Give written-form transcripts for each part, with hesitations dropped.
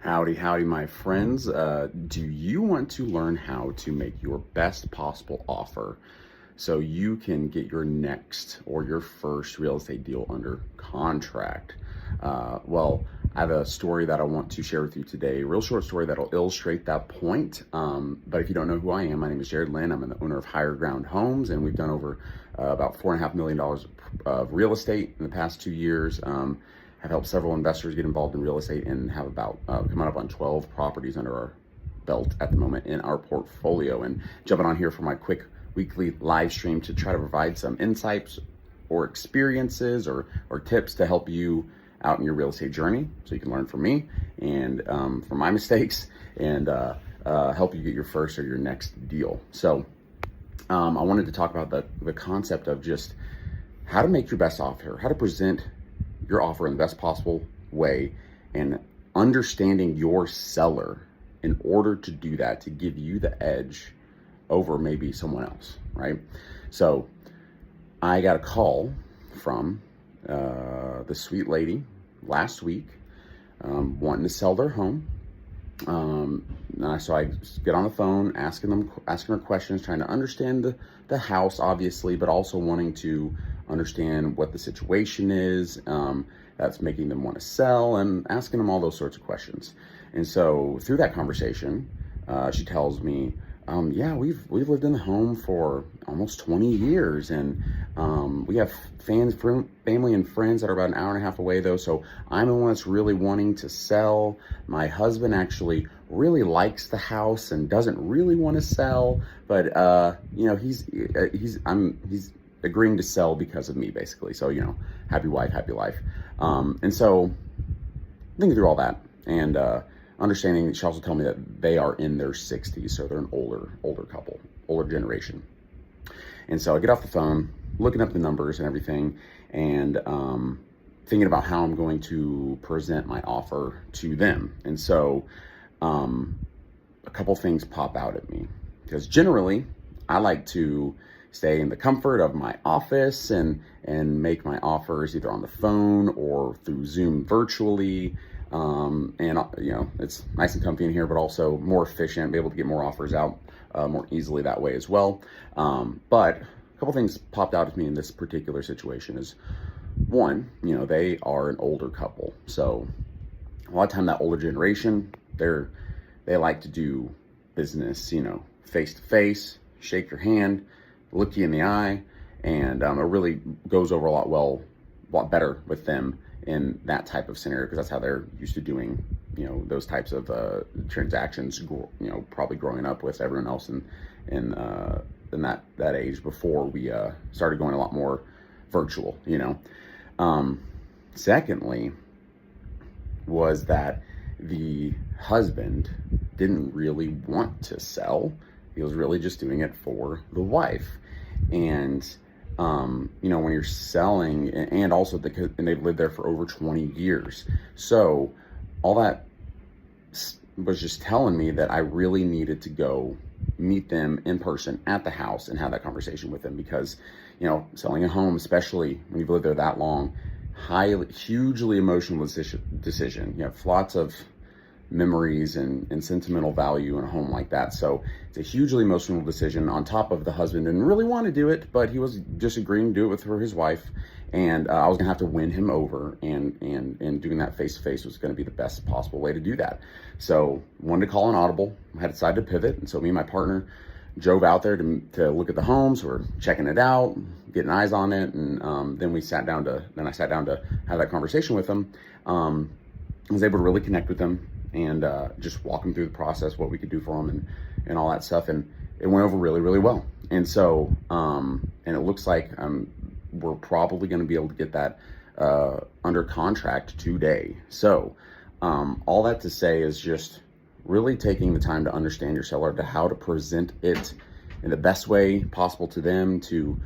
Howdy, howdy, my friends. Do you want to learn how to make your best possible offer so you can get your next or your first real estate deal under contract? Well, I have a story that I want to share with you today, a real short story that'll illustrate that point. But if you don't know who I am, my name is Jared Lynn. I'm the owner of Higher Ground Homes, and we've done over about $4.5 million of real estate in the past 2 years. Have helped several investors get involved in real estate and have about coming up on 12 properties under our belt at the moment in our portfolio. And jumping on here for my quick weekly live stream to try to provide some insights or experiences or tips to help you out in your real estate journey, so you can learn from me and from my mistakes and help you get your first or your next deal. So I wanted to talk about the concept of just how to make your best offer, how to present your offer in the best possible way, and understanding your seller in order to do that, to give you the edge over maybe someone else, right? So I got a call from the sweet lady last week wanting to sell their home. So I get on the phone, asking her questions, trying to understand the house, obviously, but also wanting to understand what the situation is that's making them want to sell, and asking them all those sorts of questions. And so through that conversation, she tells me, yeah, we've lived in the home for almost 20 years, and we have family and friends that are about an hour and a half away, though. So I'm the one that's really wanting to sell. My husband actually really likes the house and doesn't really want to sell, but he's agreeing to sell because of me, basically. So happy wife, happy life. And so thinking through all that and understanding, she also told me that they are in their 60s, so they're an older couple, older generation. And so I get off the phone, looking up the numbers and everything, and thinking about how I'm going to present my offer to them. And so a couple things pop out at me, because generally I like to stay in the comfort of my office and make my offers either on the phone or through Zoom virtually. It's nice and comfy in here, but also more efficient, be able to get more offers out more easily that way as well. But a couple things popped out at me in this particular situation is, one, they are an older couple. So a lot of time that older generation, they like to do business, face to face, shake your hand, look you in the eye, and it really goes over a lot better with them in that type of scenario, because that's how they're used to doing, those types of transactions, probably growing up with everyone else in that age before we started going a lot more virtual, Secondly, was that the husband didn't really want to sell. He was really just doing it for the wife. And when you're selling, and also and they've lived there for over 20 years. So all that was just telling me that I really needed to go meet them in person at the house and have that conversation with them, because, selling a home, especially when you've lived there that long, hugely emotional decision. You have lots of memories and sentimental value in a home like that. So it's a hugely emotional decision, on top of the husband didn't really want to do it, but he was just agreeing to do it for his wife. And I was gonna have to win him over, and doing that face to face was gonna be the best possible way to do that. So wanted to call an audible. I had decided to pivot, and so me and my partner drove out there to look at the homes. We're checking it out, getting eyes on it, and then I sat down to have that conversation with them. I was able to really connect with them and just walk them through the process, what we could do for them, and all that stuff. And it went over really, really well. And so, and it looks like we're probably going to be able to get that under contract today. So all that to say is just really taking the time to understand your seller, to how to present it in the best way possible to them, to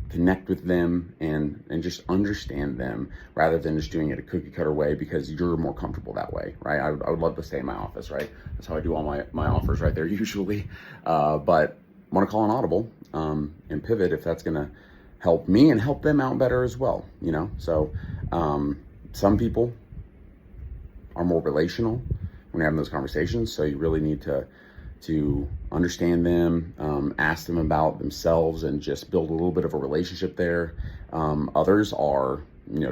connect with them and just understand them, rather than just doing it a cookie cutter way, because you're more comfortable that way, right? I would love to stay in my office, right? That's how I do all my offers, right there usually. But want to call an audible and pivot if that's going to help me and help them out better as well, So some people are more relational when you're having those conversations. So you really need to understand them, ask them about themselves, and just build a little bit of a relationship there. Others are,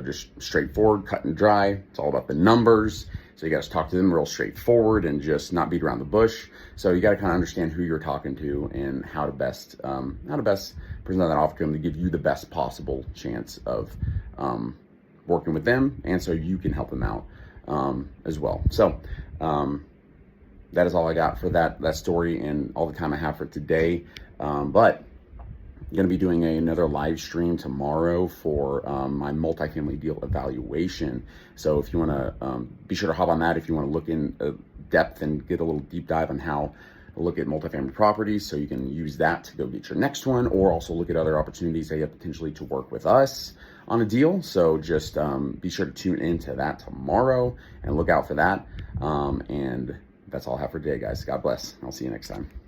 just straightforward, cut and dry. It's all about the numbers. So you got to talk to them real straightforward and just not beat around the bush. So you got to kind of understand who you're talking to and how to best present that offer to them to give you the best possible chance of working with them, and so you can help them out as well. So that is all I got for that story and all the time I have for today. But I'm going to be doing another live stream tomorrow for my multifamily deal evaluation. So if you want to be sure to hop on that if you want to look in depth and get a little deep dive on how to look at multifamily properties, so you can use that to go get your next one, or also look at other opportunities that you have potentially to work with us on a deal. So just be sure to tune into that tomorrow and look out for that. And that's all I have for today, guys. God bless. I'll see you next time.